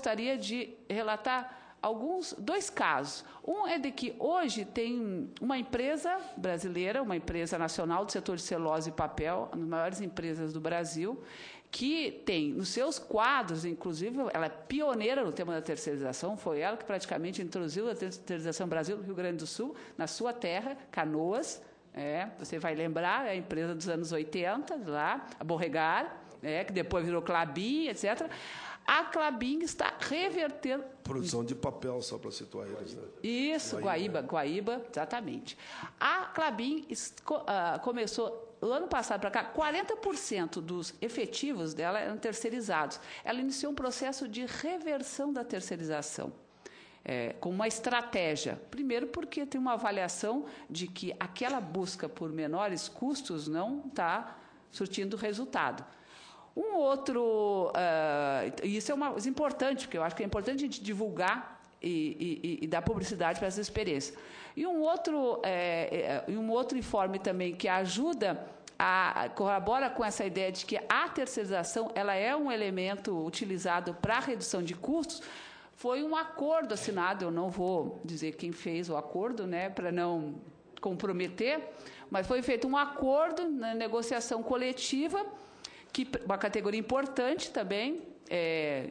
gostaria de relatar dois casos. Um é de que hoje tem uma empresa brasileira, uma empresa nacional do setor de celulose e papel, uma das maiores empresas do Brasil, que tem nos seus quadros, inclusive, ela é pioneira no tema da terceirização, foi ela que praticamente introduziu a terceirização no Brasil, no Rio Grande do Sul, na sua terra, Canoas. Você vai lembrar, é a empresa dos anos 80, lá, a Borregar, que depois virou Klabin, etc. A Klabin está revertendo... Produção de papel, só para situar eles. Né? Isso, Guaíba, exatamente. A Klabin começou, do ano passado para cá, 40% dos efetivos dela eram terceirizados. Ela iniciou um processo de reversão da terceirização, com uma estratégia. Primeiro, porque tem uma avaliação de que aquela busca por menores custos não está surtindo resultado. Um outro, isso é importante, porque eu acho que é importante a gente divulgar e dar publicidade para essa experiência. E um outro informe também que corrobora com essa ideia de que a terceirização ela é um elemento utilizado para a redução de custos, foi um acordo assinado, eu não vou dizer quem fez o acordo, né, para não comprometer, mas foi feito um acordo na negociação coletiva, uma categoria importante também,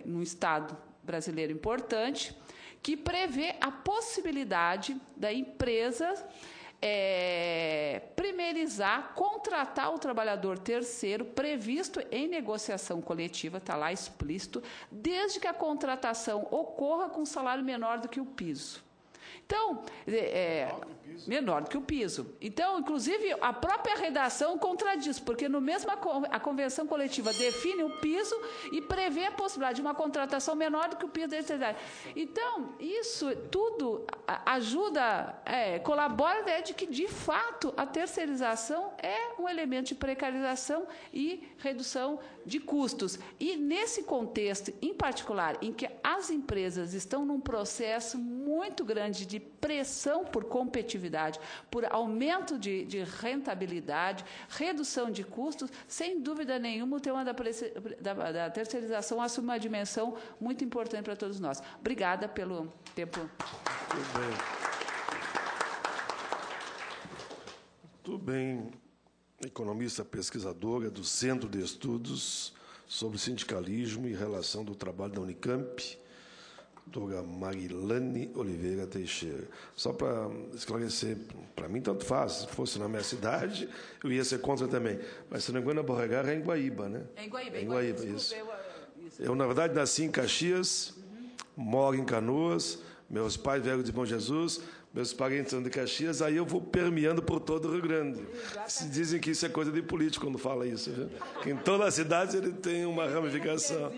num Estado brasileiro importante, que prevê a possibilidade da empresa primeirizar, contratar o trabalhador terceiro previsto em negociação coletiva, está lá explícito, desde que a contratação ocorra com salário menor do que o piso. Então, menor do que o piso. Então, inclusive, a própria redação contradiz, porque no mesmo a convenção coletiva define o piso e prevê a possibilidade de uma contratação menor do que o piso da terceirização. Então, isso tudo ajuda, colabora a ideia de que, de fato, a terceirização é um elemento de precarização e redução de custos. E, nesse contexto, em particular, em que as empresas estão num processo muito grande de pressão por competitividade, por aumento de rentabilidade, redução de custos, sem dúvida nenhuma o tema da terceirização assume uma dimensão muito importante para todos nós. Obrigada pelo tempo. Muito bem. Muito bem. Economista pesquisadora do Centro de Estudos sobre Sindicalismo e Relação do Trabalho da Unicamp, doutora Marilane Oliveira Teixeira. Só para esclarecer, para mim tanto faz, se fosse na minha cidade, eu ia ser contra também. Mas, se não me engano, a Borregar é em Guaíba, né? É em Guaíba. É em Guaíba, isso. Eu, na verdade, nasci em Caxias, moro em Canoas, meus pais vieram de Bom Jesus, meus parentes são de Caxias, aí eu vou permeando por todo o Rio Grande. Dizem que isso é coisa de político quando fala isso, viu? Que em todas as cidades ele tem uma ramificação.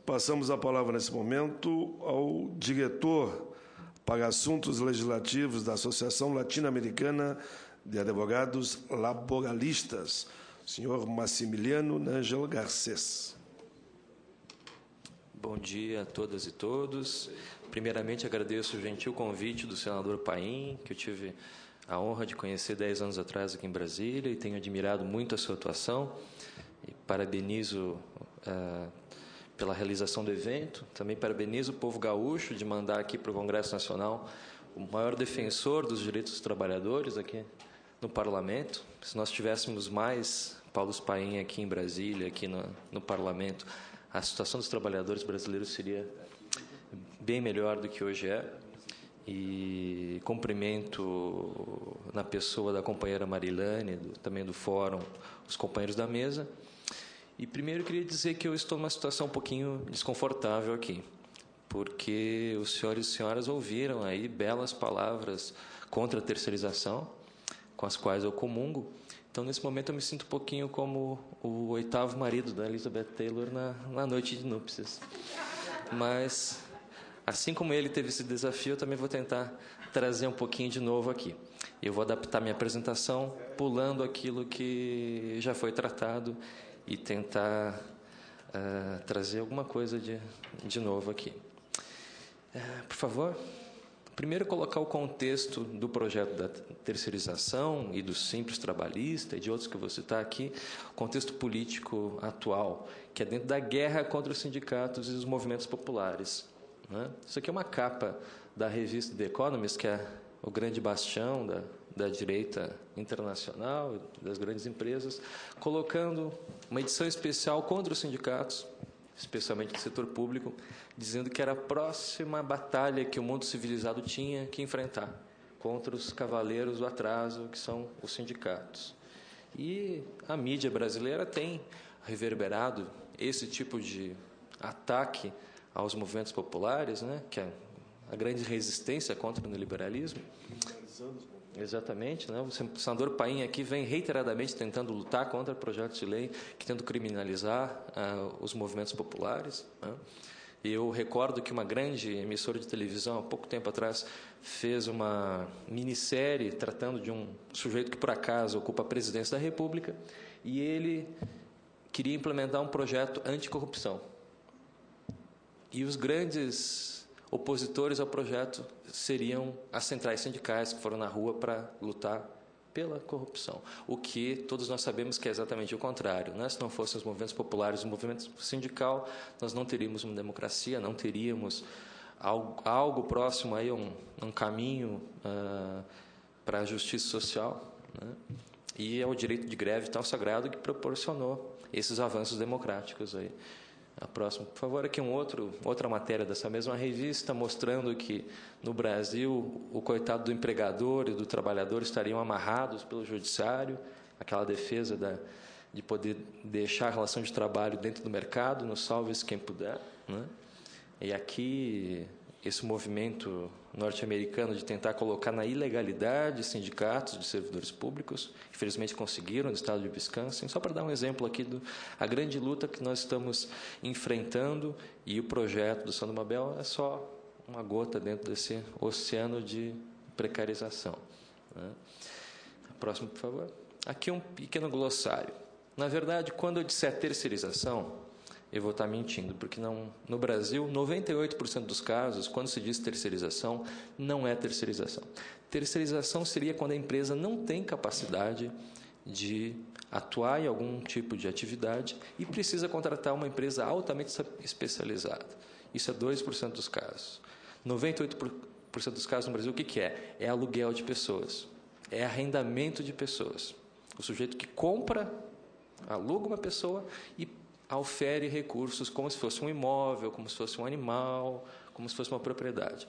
Passamos a palavra, nesse momento, ao diretor para assuntos legislativos da Associação Latino-Americana de Advogados Laboralistas, senhor Massimiliano Nángel Garcês. Bom dia a todas e todos. Primeiramente, agradeço o gentil convite do senador Paim, que eu tive a honra de conhecer 10 anos atrás aqui em Brasília e tenho admirado muito a sua atuação. E parabenizo pela realização do evento. Também parabenizo o povo gaúcho de mandar aqui para o Congresso Nacional o maior defensor dos direitos dos trabalhadores aqui no Parlamento. Se nós tivéssemos mais Paulo Paim aqui em Brasília, aqui no Parlamento, a situação dos trabalhadores brasileiros seria bem melhor do que hoje é. E cumprimento na pessoa da companheira Marilane, também do Fórum, os companheiros da mesa. E primeiro eu queria dizer que eu estou numa situação um pouquinho desconfortável aqui, porque os senhores e senhoras ouviram aí belas palavras contra a terceirização, com as quais eu comungo. Então, nesse momento, eu me sinto um pouquinho como o 8º marido da Elizabeth Taylor na noite de núpcias. Mas, assim como ele teve esse desafio, eu também vou tentar trazer um pouquinho de novo aqui. Eu vou adaptar minha apresentação pulando aquilo que já foi tratado e tentar trazer alguma coisa de novo aqui. Por favor, Primeiro, colocar o contexto do projeto da terceirização e do Simples Trabalhista e de outros que eu vou citar aqui, o contexto político atual, que é dentro da guerra contra os sindicatos e os movimentos populares, né? Isso aqui é uma capa da revista The Economist, que é o grande bastião da direita internacional, das grandes empresas, colocando uma edição especial contra os sindicatos, especialmente do setor público, dizendo que era a próxima batalha que o mundo civilizado tinha que enfrentar contra os cavaleiros do atraso, que são os sindicatos. E a mídia brasileira tem reverberado esse tipo de ataque aos movimentos populares, né, que é a grande resistência contra o neoliberalismo. Exatamente, né? O senador Paim aqui vem reiteradamente tentando lutar contra projetos de lei que tentam criminalizar os movimentos populares, né? E eu recordo que uma grande emissora de televisão, há pouco tempo atrás, fez uma minissérie tratando de um sujeito que, por acaso, ocupa a presidência da República, e ele queria implementar um projeto anticorrupção. E os grandes opositores ao projeto seriam as centrais sindicais que foram na rua para lutar pela corrupção, o que todos nós sabemos que é exatamente o contrário, né? Se não fossem os movimentos populares, o movimento sindical, nós não teríamos uma democracia, não teríamos algo próximo aí, um caminho para a justiça social, né? E é o direito de greve tão sagrado que proporcionou esses avanços democráticos aí. A próxima, por favor. Aqui outra matéria dessa mesma revista, mostrando que, no Brasil, o coitado do empregador e do trabalhador estariam amarrados pelo judiciário, aquela defesa de poder deixar a relação de trabalho dentro do mercado, no salve-se quem puder, né? E aqui, esse movimento norte-americano de tentar colocar na ilegalidade sindicatos de servidores públicos, infelizmente conseguiram no estado de Wisconsin. Só para dar um exemplo aqui a grande luta que nós estamos enfrentando, e o projeto do Sandro Mabel é só uma gota dentro desse oceano de precarização, né? Próximo, por favor. Aqui um pequeno glossário. Na verdade, quando eu disser terceirização, eu vou estar mentindo, porque no Brasil, 98% dos casos, quando se diz terceirização, não é terceirização. Terceirização seria quando a empresa não tem capacidade de atuar em algum tipo de atividade e precisa contratar uma empresa altamente especializada. Isso é 2% dos casos. 98% dos casos no Brasil, o que é? É aluguel de pessoas, é arrendamento de pessoas. O sujeito que compra, aluga uma pessoa e aufere recursos como se fosse um imóvel, como se fosse um animal, como se fosse uma propriedade.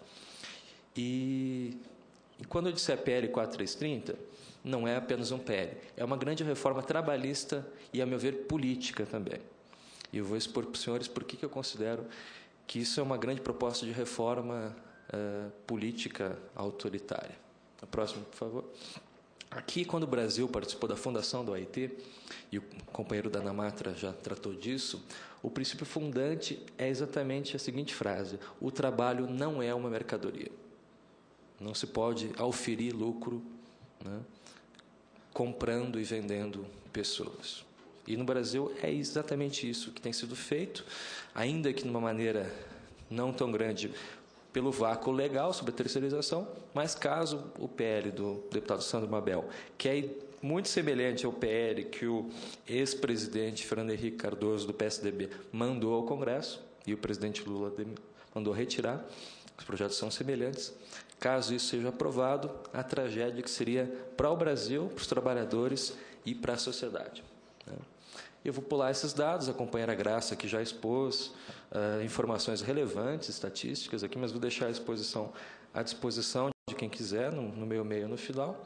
E quando eu disser PL 4330, não é apenas um PL, é uma grande reforma trabalhista e, a meu ver, política também. E eu vou expor para os senhores por que eu considero que isso é uma grande proposta de reforma política autoritária. A próxima, por favor. Aqui, quando o Brasil participou da fundação do OIT, e o companheiro da Namatra já tratou disso, o princípio fundante é exatamente a seguinte frase: o trabalho não é uma mercadoria. Não se pode auferir lucro, né, comprando e vendendo pessoas. E no Brasil é exatamente isso que tem sido feito, ainda que de uma maneira não tão grande, pelo vácuo legal sobre a terceirização, mas caso o PL do deputado Sandro Mabel, que é muito semelhante ao PL que o ex-presidente Fernando Henrique Cardoso, do PSDB, mandou ao Congresso, e o presidente Lula mandou retirar, os projetos são semelhantes. Caso isso seja aprovado, a tragédia que seria para o Brasil, para os trabalhadores e para a sociedade, né? Eu vou pular esses dados, a companheira Graça que já expôs informações relevantes, estatísticas aqui, mas vou deixar a exposição à disposição de quem quiser, no meu e-mail no final,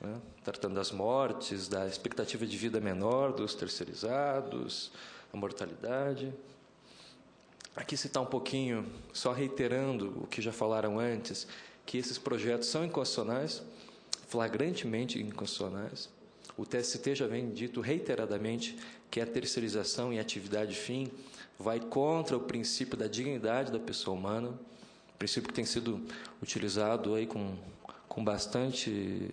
né, tratando das mortes, da expectativa de vida menor dos terceirizados, a mortalidade. Aqui citar um pouquinho, só reiterando o que já falaram antes, que esses projetos são inconstitucionais, flagrantemente inconstitucionais. O TST já vem dito reiteradamente que a terceirização em atividade fim vai contra o princípio da dignidade da pessoa humana, princípio que tem sido utilizado aí com bastante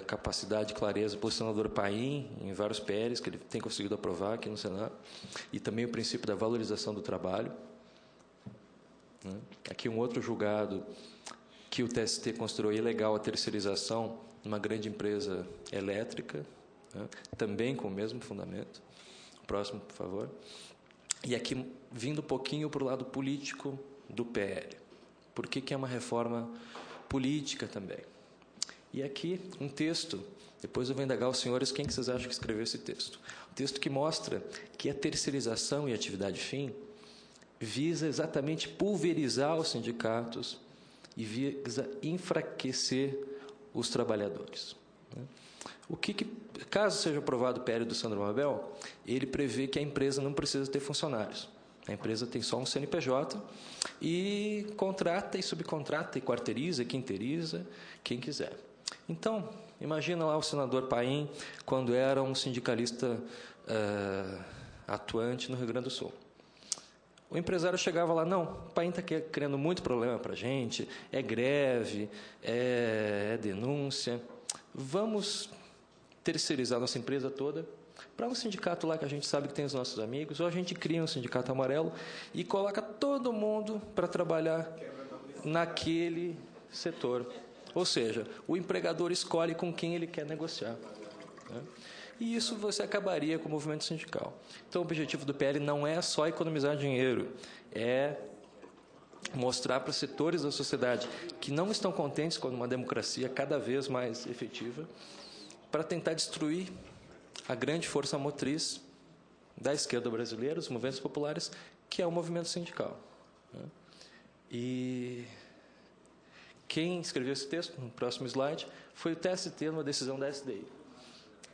capacidade e clareza pelo senador Paim, em vários PLs que ele tem conseguido aprovar aqui no Senado, e também o princípio da valorização do trabalho, né? Aqui um outro julgado que o TST considerou ilegal a terceirização numa grande empresa elétrica, né, também com o mesmo fundamento. Próximo, por favor. E aqui, vindo um pouquinho para o lado político do PL. Por que é uma reforma política também? E aqui, um texto, depois eu vou indagar os senhores quem que vocês acham que escreveu esse texto. Um texto que mostra que a terceirização e a atividade fim visa exatamente pulverizar os sindicatos e visa enfraquecer os trabalhadores. O que caso seja aprovado o PL do Sandro Mabel, ele prevê que a empresa não precisa ter funcionários. A empresa tem só um CNPJ e contrata e subcontrata e quarteiriza e quinteiriza quem quiser. Então, imagina lá o senador Paim, quando era um sindicalista atuante no Rio Grande do Sul. O empresário chegava lá, não, o Paim está criando muito problema para a gente, é greve, é denúncia, vamos terceirizar nossa empresa toda para um sindicato lá que a gente sabe que tem os nossos amigos, ou a gente cria um sindicato amarelo e coloca todo mundo para trabalhar naquele setor. Ou seja, o empregador escolhe com quem ele quer negociar, né? E isso você acabaria com o movimento sindical. Então, o objetivo do PL não é só economizar dinheiro, é mostrar para os setores da sociedade que não estão contentes com uma democracia cada vez mais efetiva, para tentar destruir a grande força motriz da esquerda brasileira, os movimentos populares, que é o movimento sindical, né? E quem escreveu esse texto, no próximo slide, foi o TST, numa decisão da SDI,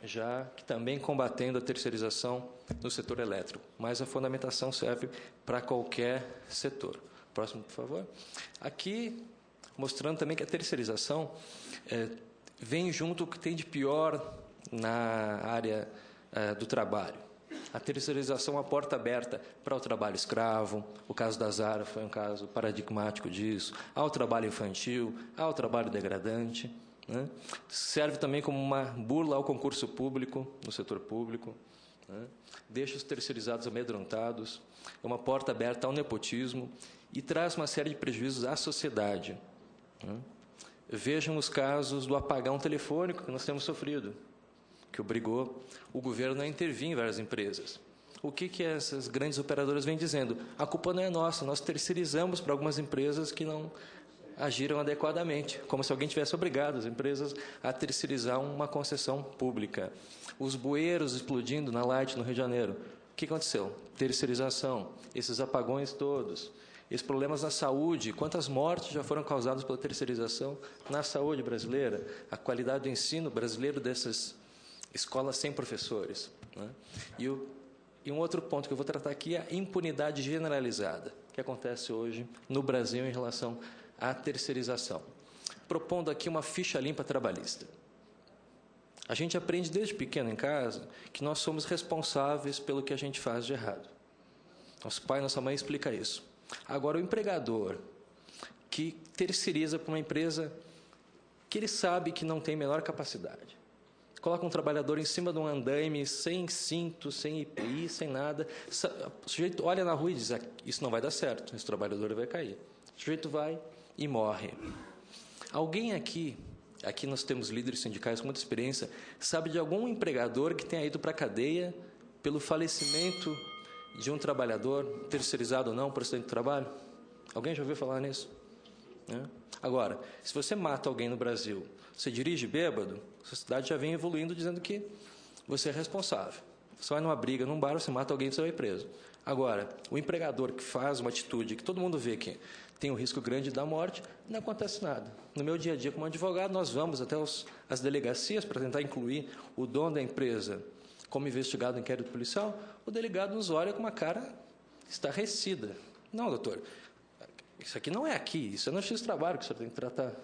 já que também combatendo a terceirização no setor elétrico, mas a fundamentação serve para qualquer setor. Próximo, por favor. Aqui, mostrando também que a terceirização vem junto o que tem de pior na área do trabalho. A terceirização, a porta aberta para o trabalho escravo, o caso da Zara foi um caso paradigmático disso, ao trabalho infantil, ao trabalho degradante, né? Serve também como uma burla ao concurso público, no setor público, né? Deixa os terceirizados amedrontados, é uma porta aberta ao nepotismo e traz uma série de prejuízos à sociedade, né? Vejam os casos do apagão telefônico que nós temos sofrido, que obrigou o governo a intervir em várias empresas. O que essas grandes operadoras vêm dizendo? A culpa não é nossa, nós terceirizamos para algumas empresas que não agiram adequadamente, como se alguém tivesse obrigado as empresas a terceirizar uma concessão pública. Os bueiros explodindo na Light, no Rio de Janeiro. O que aconteceu? Terceirização, esses apagões todos, esses problemas na saúde, quantas mortes já foram causadas pela terceirização na saúde brasileira, a qualidade do ensino brasileiro dessas escolas sem professores, né? E um outro ponto que eu vou tratar aqui é a impunidade generalizada, que acontece hoje no Brasil em relação à terceirização. Propondo aqui uma ficha limpa trabalhista. A gente aprende desde pequeno em casa que nós somos responsáveis pelo que a gente faz de errado. Nosso pai, nossa mãe explica isso. Agora, o empregador que terceiriza para uma empresa que ele sabe que não tem menor capacidade, coloca um trabalhador em cima de um andaime, sem cinto, sem IPI, sem nada. O sujeito olha na rua e diz, isso não vai dar certo, esse trabalhador vai cair. O sujeito vai e morre. Alguém aqui nós temos líderes sindicais com muita experiência, sabe de algum empregador que tenha ido para a cadeia pelo falecimento de um trabalhador, terceirizado ou não, por acidente de trabalho? Alguém já ouviu falar nisso? Agora, se você mata alguém no Brasil, você dirige bêbado, a sociedade já vem evoluindo dizendo que você é responsável. Você vai numa briga, num bar, você mata alguém, você vai preso. Agora, o empregador que faz uma atitude que todo mundo vê que tem um risco grande da morte, não acontece nada. No meu dia a dia como advogado, nós vamos até as delegacias para tentar incluir o dono da empresa como investigado no inquérito policial. O delegado nos olha com uma cara estarrecida. Não, doutor, isso aqui não é aqui, isso é no X trabalho que o senhor tem que tratar.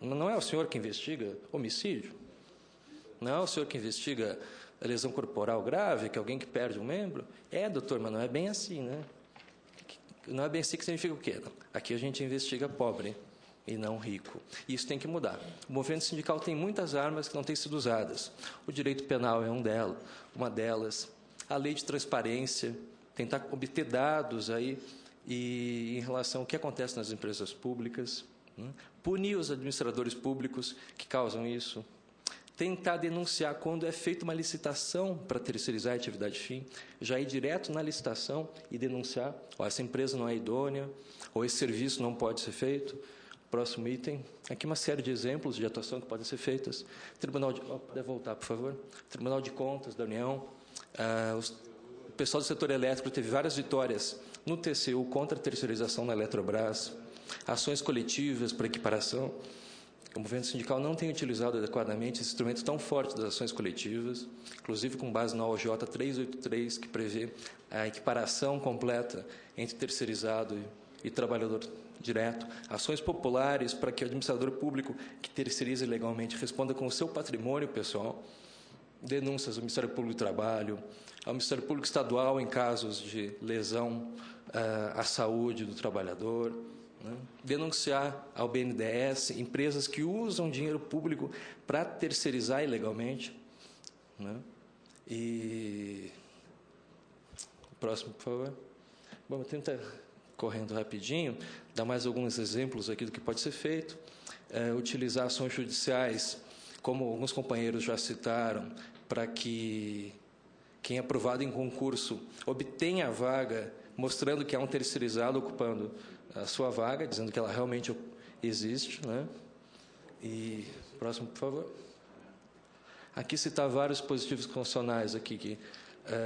Não é o senhor que investiga homicídio? Não é o senhor que investiga a lesão corporal grave, que é alguém que perde um membro? É, doutor, mas não é bem assim, né? Não é bem assim que significa o quê? Não. Aqui a gente investiga pobre e não rico. Isso tem que mudar. O movimento sindical tem muitas armas que não têm sido usadas. O direito penal é uma delas. A lei de transparência, tentar obter dados aí e em relação ao que acontece nas empresas públicas, né? Punir os administradores públicos que causam isso, tentar denunciar quando é feita uma licitação para terceirizar a atividade fim, já ir direto na licitação e denunciar, ó, essa empresa não é idônea, ou esse serviço não pode ser feito. Próximo item, aqui uma série de exemplos de atuação que podem ser feitas. Tribunal de... Pode voltar, por favor. Tribunal de Contas da União. O pessoal do setor elétrico teve várias vitórias no TCU contra a terceirização na Eletrobras, ações coletivas para equiparação. O movimento sindical não tem utilizado adequadamente esse instrumento tão forte das ações coletivas, inclusive com base na OJ 383, que prevê a equiparação completa entre terceirizado e trabalhador direto, ações populares para que o administrador público que terceiriza ilegalmente responda com o seu patrimônio pessoal, denúncias ao Ministério Público do Trabalho, ao Ministério Público Estadual em casos de lesão à saúde do trabalhador, né? Denunciar ao BNDES empresas que usam dinheiro público para terceirizar ilegalmente, né? E próximo, por favor. Bom, vou tentar correndo rapidinho, dar mais alguns exemplos aqui do que pode ser feito. Utilizar ações judiciais, como alguns companheiros já citaram, para que quem é aprovado em concurso obtenha a vaga, mostrando que há um terceirizado ocupando a sua vaga, dizendo que ela realmente existe, né? E próximo, por favor. Aqui citar vários dispositivos constitucionais aqui que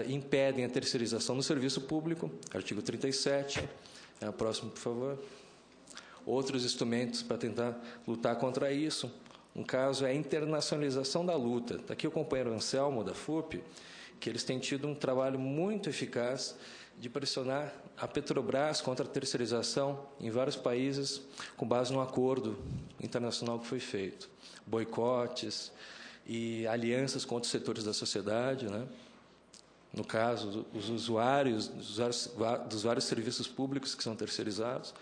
impedem a terceirização no serviço público, artigo 37. Próximo, por favor. Outros instrumentos para tentar lutar contra isso. Um caso é a internacionalização da luta. Aqui o companheiro Anselmo, da FUP, que eles têm tido um trabalho muito eficaz de pressionar a Petrobras contra a terceirização em vários países, com base no acordo internacional que foi feito. Boicotes e alianças com outros setores da sociedade, né? No caso, os usuários dos vários serviços públicos que são terceirizados,